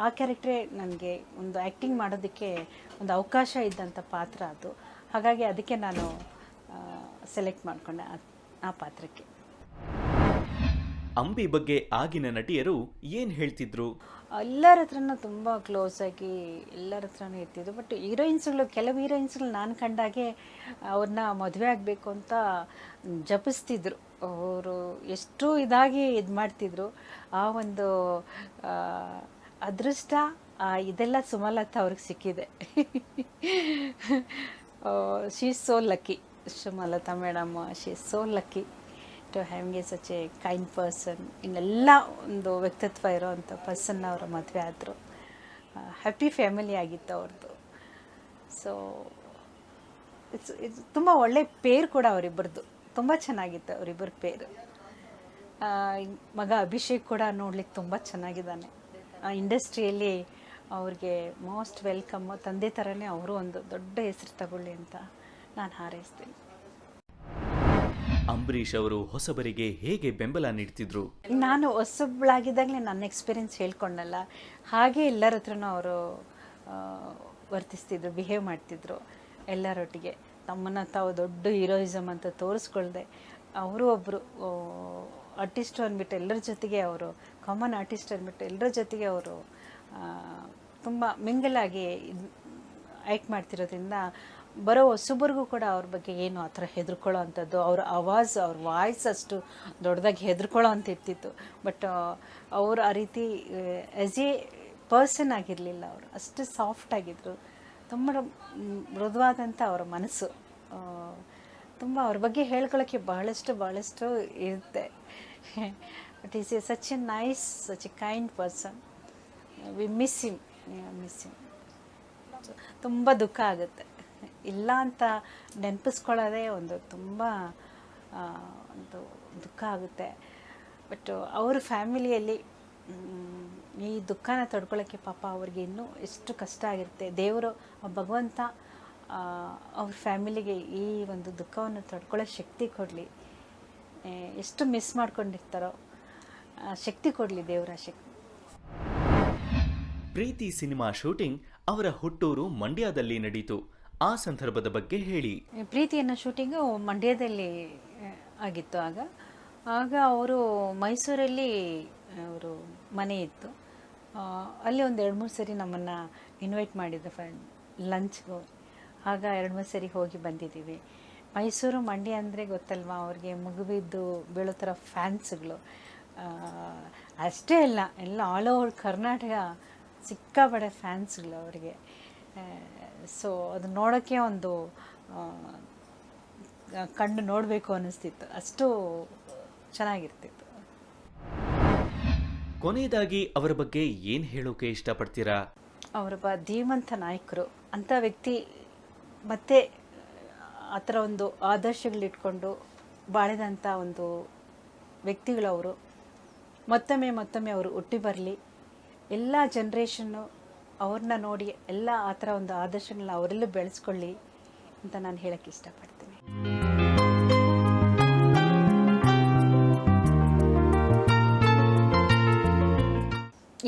ಆ ಕ್ಯಾರೆಕ್ಟ್ರೇ ನನಗೆ ಒಂದು ಆ್ಯಕ್ಟಿಂಗ್ ಮಾಡೋದಕ್ಕೆ ಒಂದು ಅವಕಾಶ ಇದ್ದಂಥ ಪಾತ್ರ ಅದು. ಹಾಗಾಗಿ ಅದಕ್ಕೆ ನಾನು ಸೆಲೆಕ್ಟ್ ಮಾಡಿಕೊಂಡೆ ಆ ಪಾತ್ರಕ್ಕೆ. ಅಂಬಿ ಬಗ್ಗೆ ಆಗಿನ ನಟಿಯರು ಏನು ಹೇಳ್ತಿದ್ರು? ಎಲ್ಲರ ಹತ್ರನೂ ತುಂಬ ಕ್ಲೋಸಾಗಿ ಎಲ್ಲರ ಹತ್ರನೂ ಇರ್ತಿದ್ರು. ಬಟ್ ಕೆಲವು ಹೀರೋಯಿನ್ಸ್ಗಳು ನಾನು ಕಂಡಾಗೆ ಅವ್ರನ್ನ ಮದುವೆ ಆಗಬೇಕು ಅಂತ ಜಪಿಸ್ತಿದ್ರು. ಅವರು ಎಷ್ಟು ಇದಾಗಿ ಇದು ಮಾಡ್ತಿದ್ರು. ಆ ಒಂದು ಅದೃಷ್ಟ ಇದೆಲ್ಲ ಸುಮಲತಾ ಅವ್ರಿಗೆ ಸಿಕ್ಕಿದೆ. She is so lucky. Sumalatha madam, she is so lucky to having a such a kind person. ಇನ್ನೆಲ್ಲ ಒಂದು ವ್ಯಕ್ತಿತ್ವ ಇರೋವಂಥ ಪರ್ಸನ್ನ ಅವರು ಮದುವೆ ಆದರು. ಹ್ಯಾಪಿ ಫ್ಯಾಮಿಲಿ ಆಗಿತ್ತು ಅವ್ರದ್ದು. ಸೊ ಇಟ್ಸ್ ತುಂಬ ಒಳ್ಳೆ ಪೇರ್ ಕೂಡ ಅವರಿಬ್ಬರದು. ತುಂಬ ಚೆನ್ನಾಗಿತ್ತು ಅವರಿಬ್ಬರ ಪೇರು. ಮಗ ಅಭಿಷೇಕ್ ಕೂಡ ನೋಡ್ಲಿಕ್ಕೆ ತುಂಬ ಚೆನ್ನಾಗಿದ್ದಾನೆ. ಇಂಡಸ್ಟ್ರಿಯಲ್ಲಿ ಅವ್ರಿಗೆ ಮೋಸ್ಟ್ ವೆಲ್ಕಮ್. ತಂದೆ ಥರನೇ ಅವರು ಒಂದು ದೊಡ್ಡ ಹೆಸರು ತಗೊಳ್ಳಿ ಅಂತ ನಾನು ಹಾರೈಸ್ತೀನಿ. ಅಂಬರೀಷ್ ಅವರು ಹೊಸಬರಿಗೆ ಹೇಗೆ ಬೆಂಬಲ ನೀಡ್ತಿದ್ರು? ನಾನು ಹೊಸಬಳಾಗಿದ್ದಾಗಲೇ ನನ್ನ ಎಕ್ಸ್ಪೀರಿಯನ್ಸ್ ಹೇಳ್ಕೊಂಡಲ್ಲ, ಹಾಗೆ ಎಲ್ಲರ ಹತ್ರನೂ ಅವರು ವರ್ತಿಸ್ತಿದ್ರು, ಬಿಹೇವ್ ಮಾಡ್ತಿದ್ರು. ಎಲ್ಲರೊಟ್ಟಿಗೆ ತಮ್ಮನ್ನು ತಾವು ದೊಡ್ಡ ಹೀರೋಯಿಸಮ್ ಅಂತ ತೋರಿಸ್ಕೊಳ್ದೆ ಅವರು ಒಬ್ಬರು ಆರ್ಟಿಸ್ಟು ಅಂದ್ಬಿಟ್ಟು ಎಲ್ಲರ ಜೊತೆಗೆ ಅವರು ಕಾಮನ್ ಆರ್ಟಿಸ್ಟ್ ಅಂದ್ಬಿಟ್ಟು ಎಲ್ಲರ ಜೊತೆಗೆ ಅವರು ತುಂಬ ಮಿಂಗಲಾಗಿ ಆ್ಯಕ್ಟ್ ಮಾಡ್ತಿರೋದ್ರಿಂದ ಬರೋ ಹೊಸಬರಿಗೂ ಕೂಡ ಅವ್ರ ಬಗ್ಗೆ ಏನು ಆ ಥರ ಹೆದರ್ಕೊಳ್ಳೋ ಅಂಥದ್ದು, ಅವ್ರ ಆವಾಜ್, ಅವ್ರ ವಾಯ್ಸ್ ಅಷ್ಟು ದೊಡ್ಡದಾಗಿ ಹೆದರ್ಕೊಳ್ಳೋ ಅಂತ ಇರ್ತಿತ್ತು. ಬಟ್ ಅವರು ಆ ರೀತಿ ಆ್ಯಸ್ ಎ ಪರ್ಸನ್ ಆಗಿರಲಿಲ್ಲ. ಅವರು ಅಷ್ಟು ಸಾಫ್ಟ್ ಆಗಿದ್ದರು. ತುಂಬ ಮೃದುವಾದಂಥ ಅವರ ಮನಸ್ಸು. ತುಂಬ ಅವ್ರ ಬಗ್ಗೆ ಹೇಳ್ಕೊಳ್ಳೋಕ್ಕೆ ಬಹಳಷ್ಟು ಇರುತ್ತೆ. But is A such A nice, such a kind person. V miss him. ತುಂಬ ದುಃಖ ಆಗುತ್ತೆ. ಇಲ್ಲ ಅಂತ ನೆನಪಿಸ್ಕೊಳ್ಳೋದೇ ಒಂದು ತುಂಬ ಒಂದು ದುಃಖ ಆಗುತ್ತೆ. ಬಟ್ ಅವ್ರ ಫ್ಯಾಮಿಲಿಯಲ್ಲಿ ಈ ದುಃಖನ ತಡ್ಕೊಳ್ಳೋಕ್ಕೆ ಪಾಪ ಅವ್ರಿಗೆ ಇನ್ನೂ ಎಷ್ಟು ಕಷ್ಟ ಆಗಿರುತ್ತೆ. ದೇವರು, ಭಗವಂತ ಅವ್ರ ಫ್ಯಾಮಿಲಿಗೆ ಈ ಒಂದು ದುಃಖವನ್ನು ತಡ್ಕೊಳ್ಳೋ ಶಕ್ತಿ ಕೊಡಲಿ. ಎಷ್ಟು ಮಿಸ್ ಮಾಡ್ಕೊಂಡಿರ್ತಾರೋ ಶಕ್ತಿ ಕೊಡಲಿ ದೇವರ ಶಕ್ತಿ. ಪ್ರೀತಿ ಸಿನಿಮಾ ಶೂಟಿಂಗ್ ಅವರ ಹುಟ್ಟೂರು ಮಂಡ್ಯದಲ್ಲಿ ನಡೀತು. ಆ ಸಂದರ್ಭದ ಬಗ್ಗೆ ಹೇಳಿ. ಪ್ರೀತಿಯನ್ನ ಶೂಟಿಂಗು ಮಂಡ್ಯದಲ್ಲಿ ಆಗಿತ್ತು. ಆಗ ಅವರು ಮೈಸೂರಲ್ಲಿ ಅವರು ಮನೆ ಇತ್ತು. ಅಲ್ಲಿ ಒಂದು 2-3 ಸರಿ ನಮ್ಮನ್ನು ಇನ್ವೈಟ್ ಮಾಡಿದ್ರು ಲಂಚ್ಗೂ. ಆಗ 2-3 ಸರಿ ಹೋಗಿ ಬಂದಿದ್ದೀವಿ. ಮೈಸೂರು ಮಂಡ್ಯ ಅಂದರೆ ಗೊತ್ತಲ್ವ, ಅವ್ರಿಗೆ ಮುಗಿಬಿದ್ದು ಬೀಳೋ ಥರ ಫ್ಯಾನ್ಸ್ಗಳು. ಅಷ್ಟೇ ಅಲ್ಲ, ಎಲ್ಲ ಆಲ್ ಓವರ್ ಕರ್ನಾಟಕ ಸಿಕ್ಕಾಪಟ್ಟೆ ಫ್ಯಾನ್ಸ್ಗಳು ಅವರಿಗೆ. ಸೊ ಅದು ನೋಡೋಕ್ಕೆ ಒಂದು ಕಣ್ಣು ನೋಡಬೇಕು ಅನ್ನಿಸ್ತಿತ್ತು. ಅಷ್ಟು ಚೆನ್ನಾಗಿರ್ತಿತ್ತು. ಕೊನೆಯದಾಗಿ ಅವರ ಬಗ್ಗೆ ಏನ್ ಹೇಳೋಕೆ ಇಷ್ಟಪಡ್ತೀರಾ? ಅವರೊಬ್ಬ ಧೀಮಂತ ನಾಯಕರು. ಅಂಥ ವ್ಯಕ್ತಿ ಮತ್ತೆ ಆ ಥರ ಒಂದು ಆದರ್ಶಗಳಿಟ್ಕೊಂಡು ಬಾಳಿದಂಥ ಒಂದು ವ್ಯಕ್ತಿಗಳವರು. ಮತ್ತೊಮ್ಮೆ ಅವರು ಹುಟ್ಟಿ ಬರಲಿ. ಎಲ್ಲ ಜನ್ರೇಷನ್ನು ಅವ್ರನ್ನ ನೋಡಿ ಎಲ್ಲ ಆ ಥರ ಒಂದು ಆದರ್ಶಗಳನ್ನ ಅವರೆಲ್ಲೂ ಬೆಳೆಸ್ಕೊಳ್ಳಿ ಅಂತ ನಾನು ಹೇಳಕ್ಕೆ ಇಷ್ಟಪಡ್ತೀನಿ.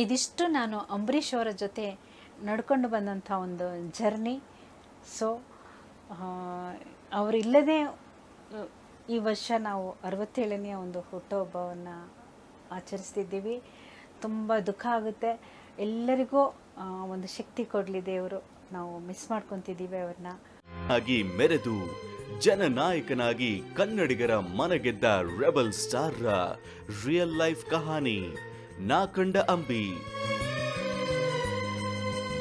ಇದಿಷ್ಟು ನಾನು ಅಂಬರೀಷ್ ಅವರ ಜೊತೆ ನಡ್ಕೊಂಡು ಬಂದಂಥ ಒಂದು ಜರ್ನಿ. ಸೊ ಅವರಿಲ್ಲದೆ ಈ ವರ್ಷ ನಾವು 67ನೇ ಒಂದು ಹುಟ್ಟುಹಬ್ಬವನ್ನು ಆಚರಿಸ್ತಿದ್ದೀವಿ. ತುಂಬ ದುಃಖ ಆಗುತ್ತೆ. ಎಲ್ಲರಿಗೂ ಒಂದು ಶಕ್ತಿ ಕೊಡಲಿ ದೇವರು. ನಾವು ಮಿಸ್ ಮಾಡ್ಕೊತಿದ್ದೀವಿ ಅವ್ರನ್ನ. ಆಗಿ ಮೆರೆದು ಜನನಾಯಕನಾಗಿ ಕನ್ನಡಿಗರ ಮನಗೆದ್ದ ರೆಬಲ್ ಸ್ಟಾರ್ ರಿಯಲ್ ಲೈಫ್ ಕಹಾನಿ ನಾ ಕಂಡ ಅಂಬಿ.